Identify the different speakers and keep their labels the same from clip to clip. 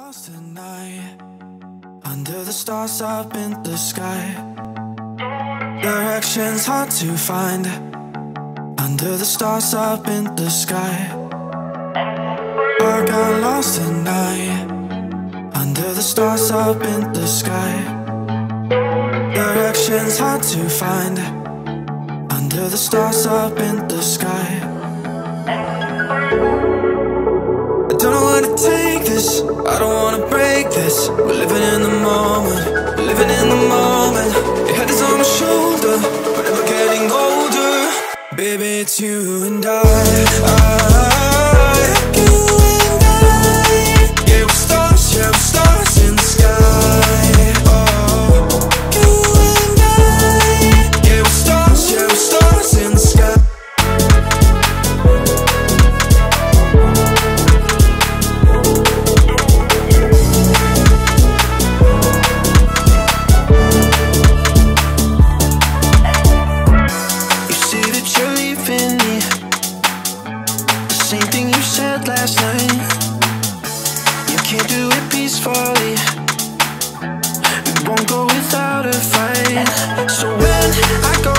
Speaker 1: lost at night, under the stars up in the sky. Directions hard to find, under the stars up in the sky. I got lost at night, under the stars up in the sky. Directions hard to find, under the stars up in the sky. I don't know how to take this, I don't wanna break this. We're living in the moment, we're living in the moment. Your head is on my shoulder, we're never getting older. Baby, it's you and I. Yeah, we're stars in the sky. Oh, you and I. Yeah, we're stars in the sky.
Speaker 2: Last night, you can't do it peacefully. We won't go without a fight. So when I go,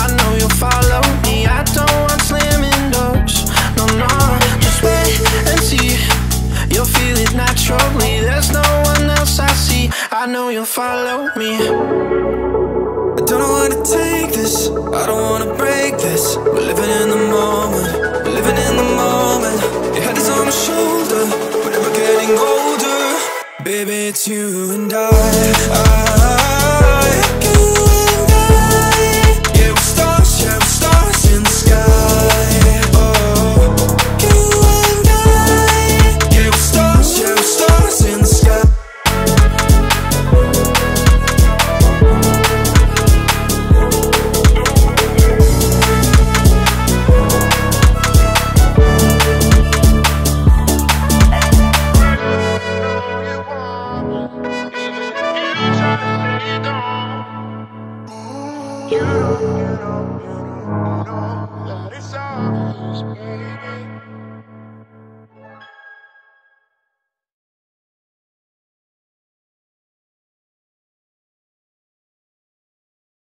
Speaker 2: I know you'll follow me. I don't want slamming doors, no, no. Just wait and see, you'll feel it naturally. There's no one else I see, I know you'll follow me.
Speaker 1: I don't know how to take this, I don't wanna break this. We're living in the moment, we're living in the moment. Your head is on my shoulder, we're never getting older. Baby, it's you and I. You and I. Yeah, we're stars in the sky. Oh, you and I. Yeah, we're stars in the sky.
Speaker 3: You know that it's ours, baby.